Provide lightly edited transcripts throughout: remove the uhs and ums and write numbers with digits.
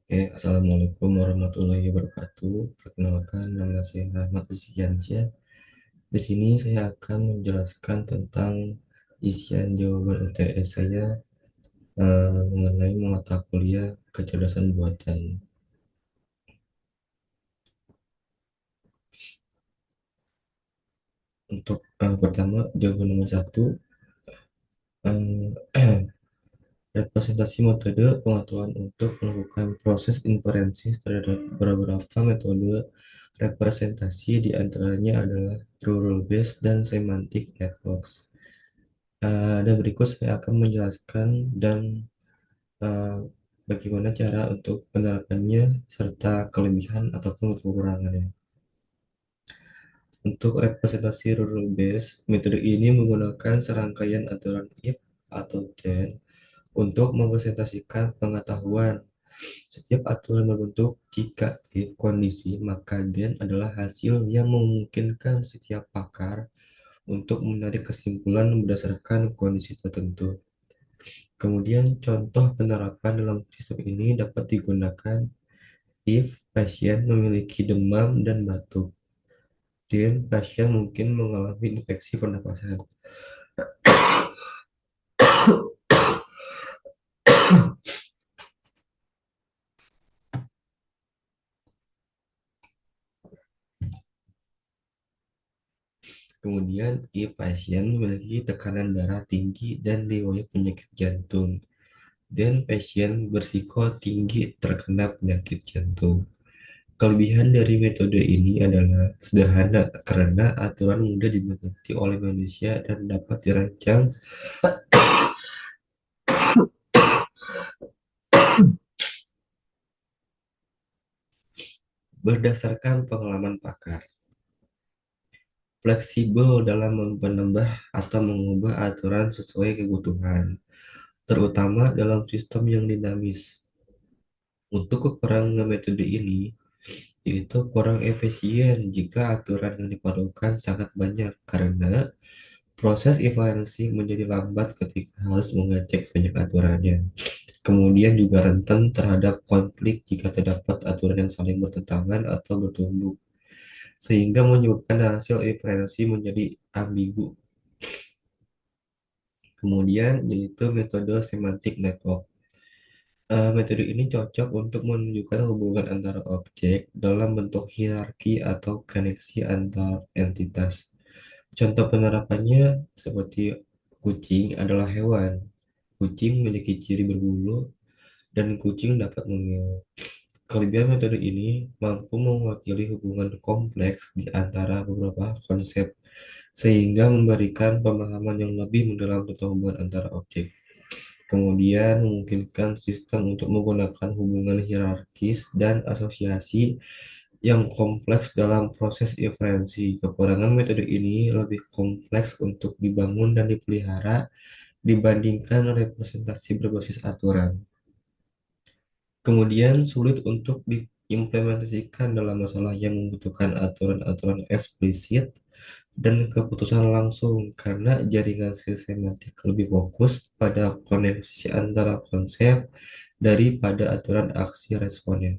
Oke, Assalamualaikum warahmatullahi wabarakatuh. Perkenalkan, nama saya Ahmad Rizkiansyah. Di sini saya akan menjelaskan tentang isian jawaban UTS saya mengenai mata kuliah kecerdasan buatan. Untuk pertama, jawaban nomor satu, eh, representasi metode pengetahuan untuk melakukan proses inferensi terhadap beberapa metode representasi di antaranya adalah rule-based dan semantic networks. Dan berikut saya akan menjelaskan dan eh, bagaimana cara untuk penerapannya serta kelebihan ataupun kekurangannya. Untuk representasi rule based, metode ini menggunakan serangkaian aturan if atau then untuk mempresentasikan pengetahuan. Setiap aturan berbentuk jika if kondisi, maka then adalah hasil yang memungkinkan setiap pakar untuk menarik kesimpulan berdasarkan kondisi tertentu. Kemudian contoh penerapan dalam sistem ini dapat digunakan if pasien memiliki demam dan batuk, dan pasien mungkin mengalami infeksi pernapasan. Kemudian if pasien memiliki tekanan darah tinggi dan riwayat penyakit jantung, dan pasien berisiko tinggi terkena penyakit jantung. Kelebihan dari metode ini adalah sederhana karena aturan mudah dimengerti oleh manusia dan dapat dirancang berdasarkan pengalaman pakar. Fleksibel dalam menambah atau mengubah aturan sesuai kebutuhan, terutama dalam sistem yang dinamis. Untuk kekurangan metode ini, yaitu kurang efisien jika aturan yang diperlukan sangat banyak karena proses inferensi menjadi lambat ketika harus mengecek banyak aturannya. Kemudian juga rentan terhadap konflik jika terdapat aturan yang saling bertentangan atau bertumbuk, sehingga menyebabkan hasil inferensi menjadi ambigu. Kemudian yaitu metode semantic network. Metode ini cocok untuk menunjukkan hubungan antara objek dalam bentuk hierarki atau koneksi antar entitas. Contoh penerapannya seperti kucing adalah hewan. Kucing memiliki ciri berbulu dan kucing dapat mengeluh. Kelebihan metode ini mampu mewakili hubungan kompleks di antara beberapa konsep, sehingga memberikan pemahaman yang lebih mendalam tentang hubungan antara objek. Kemudian memungkinkan sistem untuk menggunakan hubungan hierarkis dan asosiasi yang kompleks dalam proses inferensi. Kekurangan metode ini lebih kompleks untuk dibangun dan dipelihara dibandingkan representasi berbasis aturan. Kemudian sulit untuk diimplementasikan dalam masalah yang membutuhkan aturan-aturan eksplisit dan keputusan langsung karena jaringan sistematik lebih fokus pada koneksi antara konsep daripada aturan aksi responen.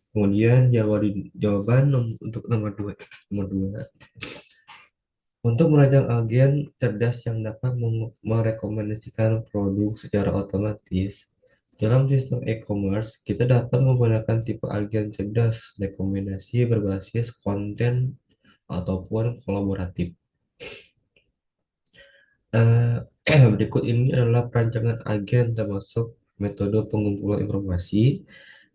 Kemudian jawaban untuk nomor dua. Nomor dua, untuk merancang agen cerdas yang dapat merekomendasikan produk secara otomatis. Dalam sistem e-commerce, kita dapat menggunakan tipe agen cerdas rekomendasi berbasis konten ataupun kolaboratif. Berikut ini adalah perancangan agen termasuk metode pengumpulan informasi,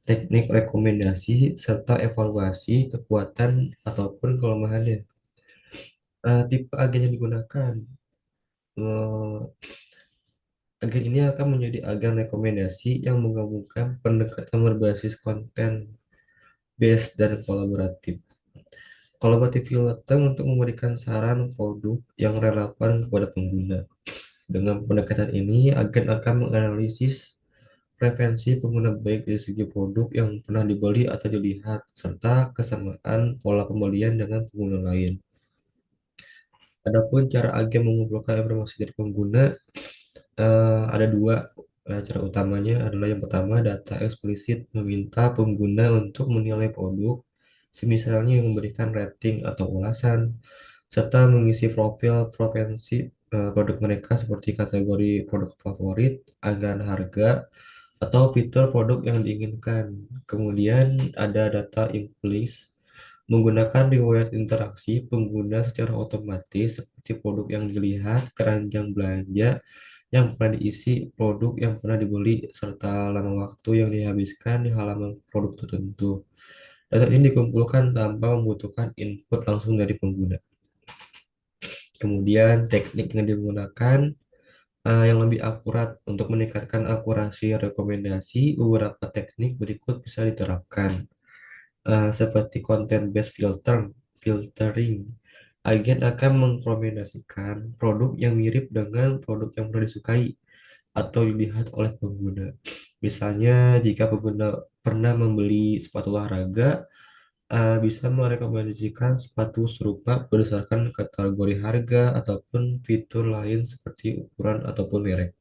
teknik rekomendasi, serta evaluasi kekuatan ataupun kelemahannya. Tipe agen yang digunakan. Eh, Agen ini akan menjadi agen rekomendasi yang menggabungkan pendekatan berbasis konten, base, dan kolaboratif. Kolaboratif datang untuk memberikan saran produk yang relevan kepada pengguna. Dengan pendekatan ini, agen akan menganalisis preferensi pengguna baik dari segi produk yang pernah dibeli atau dilihat, serta kesamaan pola pembelian dengan pengguna lain. Adapun cara agen mengumpulkan informasi dari pengguna, ada dua. Cara utamanya adalah yang pertama, data eksplisit meminta pengguna untuk menilai produk, semisalnya memberikan rating atau ulasan, serta mengisi profil preferensi produk mereka seperti kategori produk favorit, anggaran harga, atau fitur produk yang diinginkan. Kemudian ada data implicit menggunakan riwayat interaksi pengguna secara otomatis seperti produk yang dilihat, keranjang belanja yang pernah diisi, produk yang pernah dibeli, serta lama waktu yang dihabiskan di halaman produk tertentu. Data ini dikumpulkan tanpa membutuhkan input langsung dari pengguna. Kemudian teknik yang digunakan yang lebih akurat untuk meningkatkan akurasi rekomendasi, beberapa teknik berikut bisa diterapkan. Seperti content based filtering. Agen akan merekomendasikan produk yang mirip dengan produk yang pernah disukai atau dilihat oleh pengguna. Misalnya, jika pengguna pernah membeli sepatu olahraga, bisa merekomendasikan sepatu serupa berdasarkan kategori harga ataupun fitur lain seperti ukuran ataupun merek.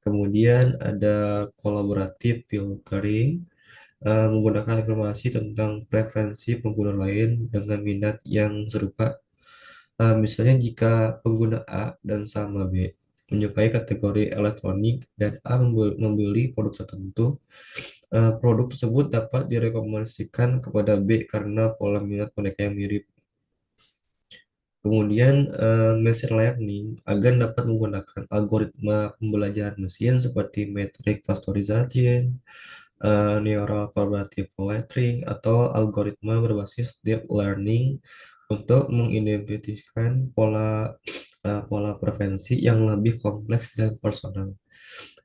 Kemudian ada collaborative filtering, menggunakan informasi tentang preferensi pengguna lain dengan minat yang serupa. Misalnya jika pengguna A dan sama B menyukai kategori elektronik dan A membeli produk tertentu, produk tersebut dapat direkomendasikan kepada B karena pola minat mereka yang mirip. Kemudian, machine learning agar dapat menggunakan algoritma pembelajaran mesin seperti metric factorization, neural collaborative filtering, atau algoritma berbasis deep learning untuk mengidentifikasi pola preferensi yang lebih kompleks dan personal.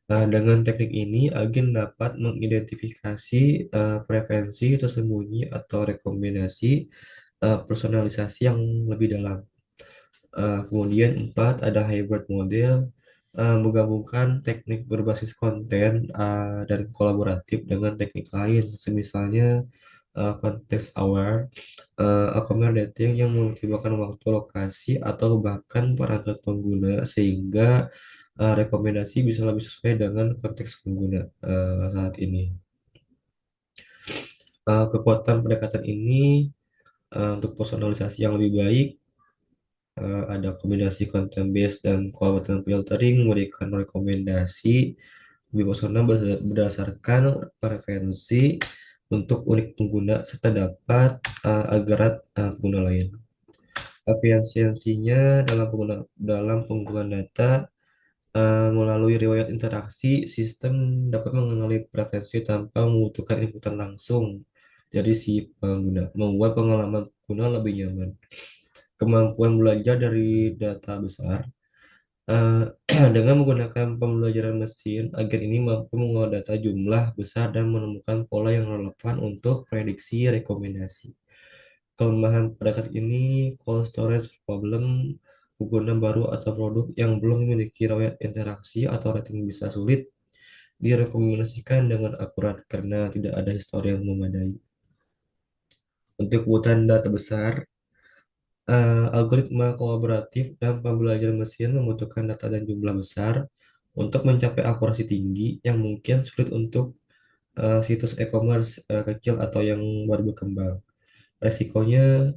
Dengan teknik ini, agen dapat mengidentifikasi preferensi tersembunyi atau rekomendasi personalisasi yang lebih dalam. Kemudian empat, ada hybrid model, menggabungkan teknik berbasis konten dan kolaboratif dengan teknik lain, semisalnya context aware, accommodating yang mempertimbangkan waktu, lokasi, atau bahkan perangkat pengguna sehingga rekomendasi bisa lebih sesuai dengan konteks pengguna saat ini. Kekuatan pendekatan ini untuk personalisasi yang lebih baik, ada kombinasi content based dan content filtering memberikan rekomendasi lebih personal berdasarkan preferensi untuk unik pengguna serta dapat agar pengguna lain. Efisiensinya dalam pengumpulan data melalui riwayat interaksi, sistem dapat mengenali preferensi tanpa membutuhkan inputan langsung dari si pengguna, membuat pengalaman pengguna lebih nyaman. Kemampuan belajar dari data besar. Eh, dengan menggunakan pembelajaran mesin, agen ini mampu mengolah data jumlah besar dan menemukan pola yang relevan untuk prediksi rekomendasi. Kelemahan pada saat ini, cold storage problem, pengguna baru atau produk yang belum memiliki riwayat interaksi atau rating bisa sulit direkomendasikan dengan akurat karena tidak ada histori yang memadai. Untuk kebutuhan data besar, algoritma kolaboratif dan pembelajaran mesin membutuhkan data dan jumlah besar untuk mencapai akurasi tinggi yang mungkin sulit untuk situs e-commerce kecil atau yang baru berkembang. Resikonya,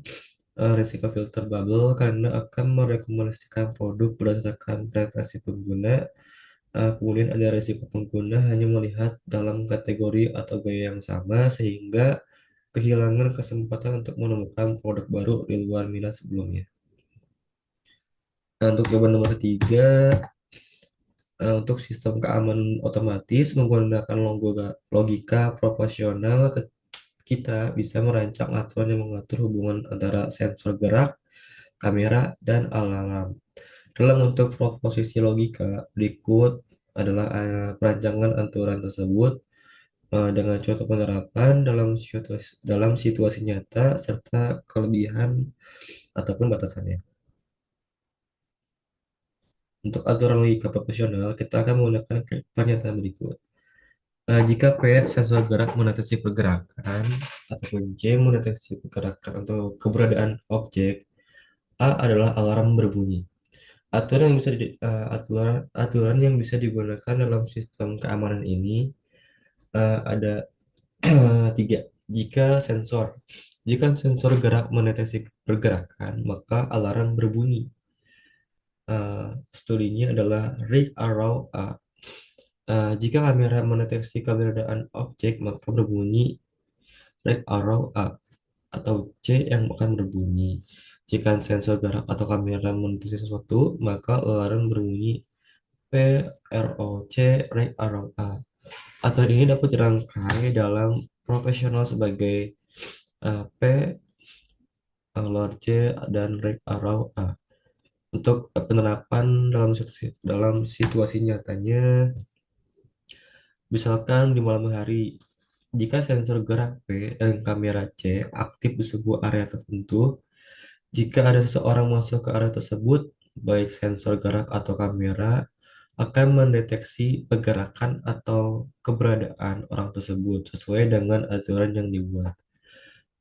risiko filter bubble karena akan merekomendasikan produk berdasarkan preferensi pengguna. Kemudian ada risiko pengguna hanya melihat dalam kategori atau gaya yang sama sehingga kehilangan kesempatan untuk menemukan produk baru di luar minat sebelumnya. Nah, untuk jawaban nomor ketiga, untuk sistem keamanan otomatis menggunakan logika proporsional, kita bisa merancang aturan yang mengatur hubungan antara sensor gerak, kamera, dan alarm. Dalam bentuk proposisi logika, berikut adalah perancangan aturan tersebut dengan contoh penerapan dalam situasi nyata serta kelebihan ataupun batasannya. Untuk aturan logika proporsional, kita akan menggunakan pernyataan berikut. Jika P sensor gerak mendeteksi pergerakan ataupun C mendeteksi pergerakan atau keberadaan objek, A adalah alarm berbunyi. Aturan yang bisa digunakan dalam sistem keamanan ini ada tiga. Jika sensor gerak mendeteksi pergerakan, maka alarm berbunyi. Studinya adalah Rig Arrow A. Jika kamera mendeteksi keberadaan objek, maka berbunyi Rig Arrow A atau C yang akan berbunyi. Jika sensor gerak atau kamera mendeteksi sesuatu, maka alarm berbunyi PROC Rig Arrow A. Aturan ini dapat dirangkai dalam profesional sebagai P, Lord C, dan Rig Arrow A. Untuk penerapan dalam situasi nyatanya, misalkan di malam hari, jika sensor gerak P dan kamera C aktif di sebuah area tertentu, jika ada seseorang masuk ke area tersebut, baik sensor gerak atau kamera akan mendeteksi pergerakan atau keberadaan orang tersebut sesuai dengan aturan yang dibuat.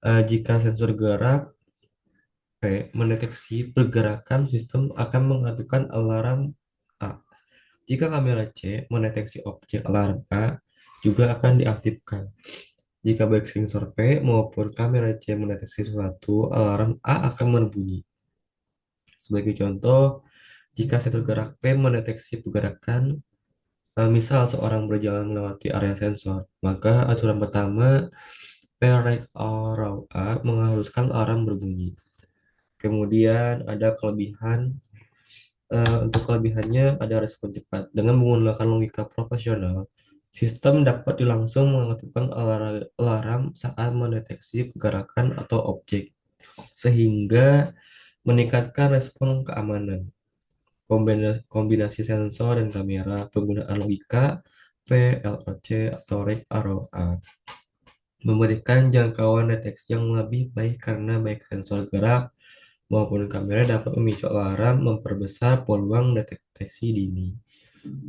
Jika sensor gerak P mendeteksi pergerakan, sistem akan mengaktifkan alarm A. Jika kamera C mendeteksi objek, alarm A juga akan diaktifkan. Jika baik sensor P maupun kamera C mendeteksi sesuatu, alarm A akan berbunyi. Sebagai contoh, jika sensor gerak P mendeteksi pergerakan, misal seorang berjalan melewati area sensor, maka aturan pertama Parrot Arrow A mengharuskan alarm berbunyi. Kemudian ada kelebihan. Untuk kelebihannya ada respon cepat. Dengan menggunakan logika profesional, sistem dapat langsung mengaktifkan alarm saat mendeteksi pergerakan atau objek, sehingga meningkatkan respon keamanan. Kombinasi sensor dan kamera, penggunaan logika PLOC atau Rig Arrow A memberikan jangkauan deteksi yang lebih baik karena baik sensor gerak maupun kamera dapat memicu alarm, memperbesar peluang deteksi dini.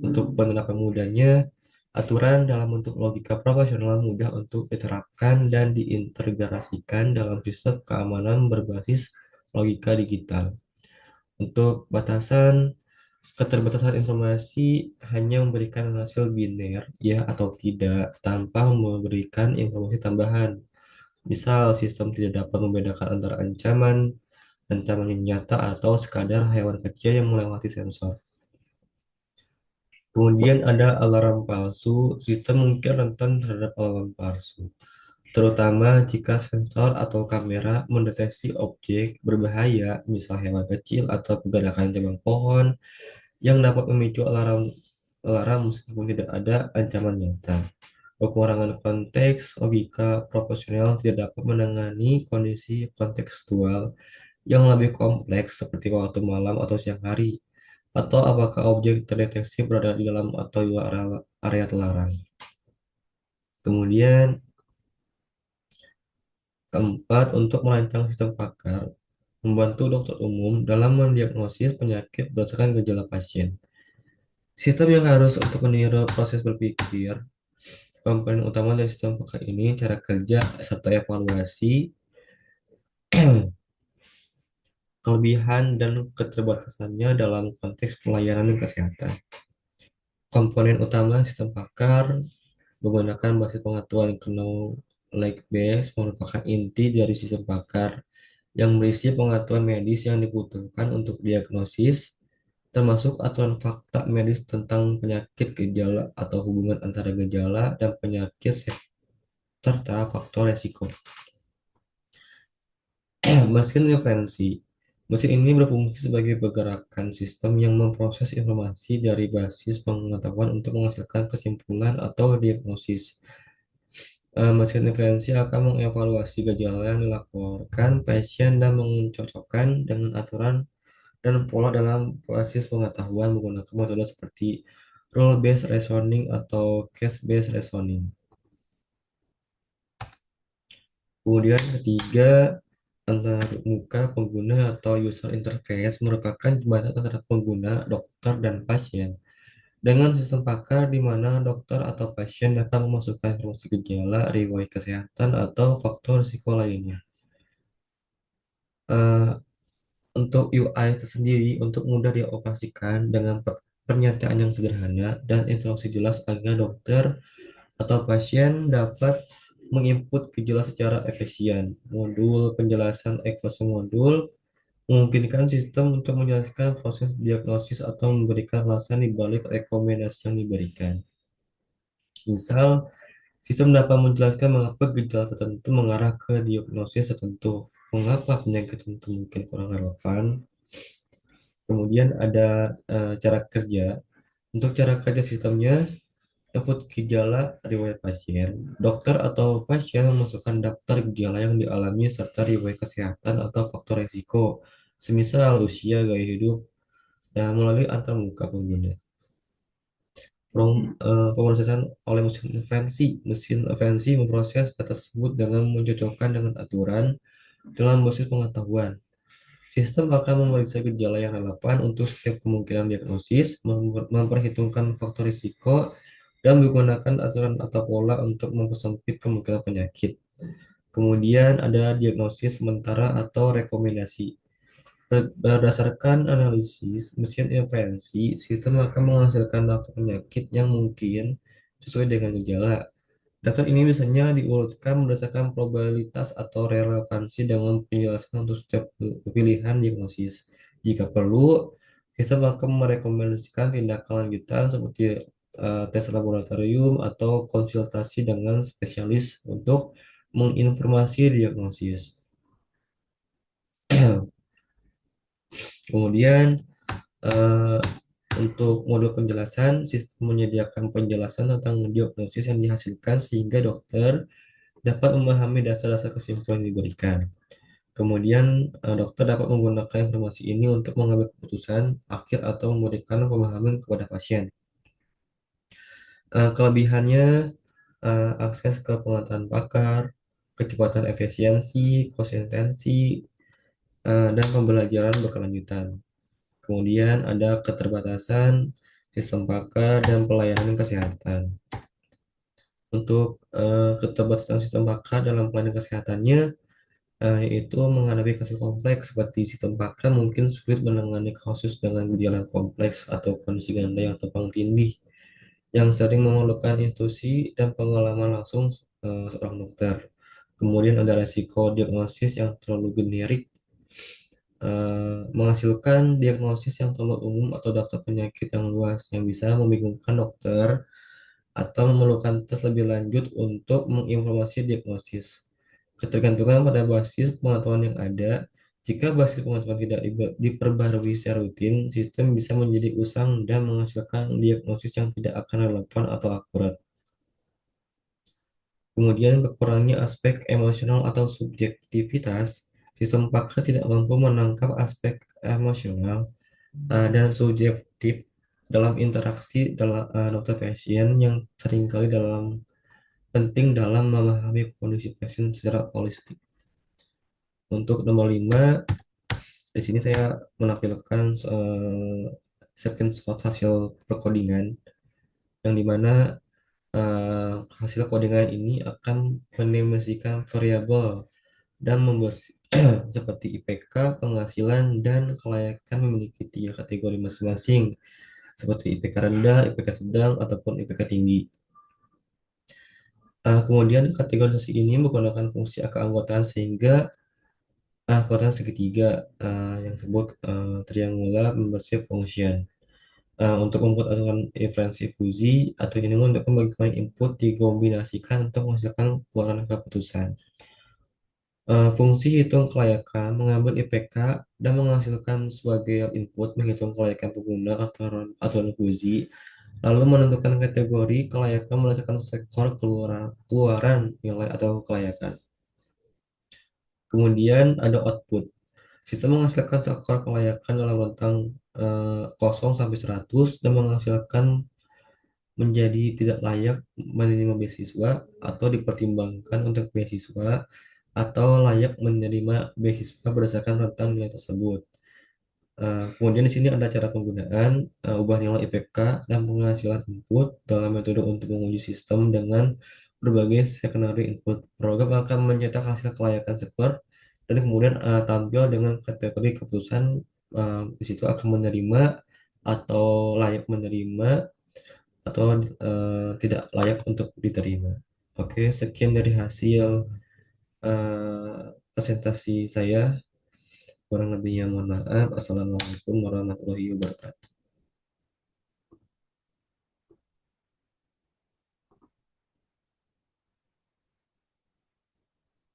Untuk penerapan mudahnya, aturan dalam bentuk logika profesional mudah untuk diterapkan dan diintegrasikan dalam sistem keamanan berbasis logika digital. Untuk keterbatasan informasi hanya memberikan hasil biner, ya atau tidak, tanpa memberikan informasi tambahan. Misal, sistem tidak dapat membedakan antara ancaman yang nyata atau sekadar hewan kecil yang melewati sensor. Kemudian ada alarm palsu. Sistem mungkin rentan terhadap alarm palsu, terutama jika sensor atau kamera mendeteksi objek berbahaya, misal hewan kecil atau pergerakan cabang pohon, yang dapat memicu alarm meskipun tidak ada ancaman nyata. Kekurangan konteks, logika profesional tidak dapat menangani kondisi kontekstual yang lebih kompleks seperti waktu malam atau siang hari, atau apakah objek terdeteksi berada di dalam atau di luar area terlarang. Kemudian, keempat, untuk merancang sistem pakar, membantu dokter umum dalam mendiagnosis penyakit berdasarkan gejala pasien. Sistem yang harus untuk meniru proses berpikir, komponen utama dari sistem pakar ini, cara kerja, serta evaluasi, kelebihan dan keterbatasannya dalam konteks pelayanan kesehatan. Komponen utama sistem pakar menggunakan basis pengetahuan knowledge base merupakan inti dari sistem pakar yang berisi pengetahuan medis yang dibutuhkan untuk diagnosis, termasuk aturan fakta medis tentang penyakit, gejala atau hubungan antara gejala dan penyakit serta faktor resiko. Mesin referensi. Mesin ini berfungsi sebagai pergerakan sistem yang memproses informasi dari basis pengetahuan untuk menghasilkan kesimpulan atau diagnosis. Mesin referensi akan mengevaluasi gejala yang dilaporkan pasien dan mencocokkan dengan aturan dan pola dalam basis pengetahuan menggunakan metode seperti rule-based reasoning atau case-based reasoning. Kemudian ketiga, antar muka pengguna atau user interface merupakan jembatan antara pengguna, dokter, dan pasien. Dengan sistem pakar di mana dokter atau pasien dapat memasukkan informasi gejala, riwayat kesehatan, atau faktor risiko lainnya. Eh, Untuk UI itu sendiri untuk mudah dioperasikan dengan pernyataan yang sederhana dan instruksi jelas agar dokter atau pasien dapat menginput gejala secara efisien. Modul penjelasan eklase modul memungkinkan sistem untuk menjelaskan proses diagnosis atau memberikan alasan di balik rekomendasi yang diberikan. Misal, sistem dapat menjelaskan mengapa gejala tertentu mengarah ke diagnosis tertentu, mengapa penyakit tertentu mungkin kurang relevan. Kemudian ada cara kerja. Untuk cara kerja sistemnya, input gejala riwayat pasien. Dokter atau pasien memasukkan daftar gejala yang dialami serta riwayat kesehatan atau faktor risiko, semisal usia, gaya hidup, dan melalui antarmuka pengguna. Pemrosesan oleh mesin intervensi. Mesin intervensi memproses data tersebut dengan mencocokkan dengan aturan dalam basis pengetahuan. Sistem akan memeriksa gejala yang relevan untuk setiap kemungkinan diagnosis, memperhitungkan faktor risiko, dan menggunakan aturan atau pola untuk mempersempit kemungkinan penyakit. Kemudian ada diagnosis sementara atau rekomendasi. Berdasarkan analisis mesin intervensi, sistem akan menghasilkan daftar penyakit yang mungkin sesuai dengan gejala. Daftar ini biasanya diurutkan berdasarkan probabilitas atau relevansi dengan penjelasan untuk setiap pilihan diagnosis. Jika perlu, sistem akan merekomendasikan tindakan lanjutan seperti tes laboratorium atau konsultasi dengan spesialis untuk menginformasi diagnosis. Kemudian eh, untuk modul penjelasan, sistem menyediakan penjelasan tentang diagnosis yang dihasilkan sehingga dokter dapat memahami dasar-dasar kesimpulan yang diberikan. Kemudian, dokter dapat menggunakan informasi ini untuk mengambil keputusan akhir atau memberikan pemahaman kepada pasien. Kelebihannya, akses ke pengetahuan pakar, kecepatan efisiensi, konsistensi, dan pembelajaran berkelanjutan. Kemudian ada keterbatasan sistem pakar dan pelayanan kesehatan. Untuk keterbatasan sistem pakar dalam pelayanan kesehatannya, yaitu menghadapi kasus kompleks seperti sistem pakar mungkin sulit menangani kasus dengan gejala kompleks atau kondisi ganda yang tumpang tindih yang sering memerlukan instruksi dan pengalaman langsung seorang dokter. Kemudian ada resiko diagnosis yang terlalu generik, menghasilkan diagnosis yang terlalu umum atau daftar penyakit yang luas yang bisa membingungkan dokter atau memerlukan tes lebih lanjut untuk menginformasi diagnosis. Ketergantungan pada basis pengetahuan yang ada, jika basis pengetahuan tidak diperbarui secara rutin, sistem bisa menjadi usang dan menghasilkan diagnosis yang tidak akan relevan atau akurat. Kemudian kekurangnya aspek emosional atau subjektivitas, sistem pakar tidak mampu menangkap aspek emosional dan subjektif dalam interaksi dalam dokter pasien yang seringkali penting dalam memahami kondisi pasien secara holistik. Untuk nomor 5, di sini saya menampilkan screenshot hasil perkodingan yang dimana hasil codingan ini akan mendefinisikan variabel dan membuat seperti IPK, penghasilan, dan kelayakan memiliki 3 kategori masing-masing seperti IPK rendah, IPK sedang, ataupun IPK tinggi. Kemudian kategorisasi ini menggunakan fungsi keanggotaan sehingga keanggotaan segitiga yang disebut triangular membership function. Untuk membuat aturan inferensi fuzi atau ini untuk membagi input dikombinasikan untuk menghasilkan keluaran keputusan. Fungsi hitung kelayakan mengambil IPK dan menghasilkan sebagai input menghitung kelayakan pengguna atau aturan fuzi, lalu menentukan kategori kelayakan berdasarkan skor keluaran nilai atau kelayakan. Kemudian ada output. Sistem menghasilkan skor kelayakan dalam rentang 0 sampai 100 dan menghasilkan menjadi tidak layak menerima beasiswa atau dipertimbangkan untuk beasiswa atau layak menerima beasiswa berdasarkan rentang nilai tersebut. Kemudian di sini ada cara penggunaan ubah nilai IPK dan penghasilan input dalam metode untuk menguji sistem dengan berbagai secondary input. Program akan mencetak hasil kelayakan skor dan kemudian tampil dengan kategori keputusan di situ akan menerima atau layak menerima atau tidak layak untuk diterima. Oke, sekian dari hasil presentasi saya. Kurang lebihnya mohon maaf. Assalamualaikum warahmatullahi wabarakatuh.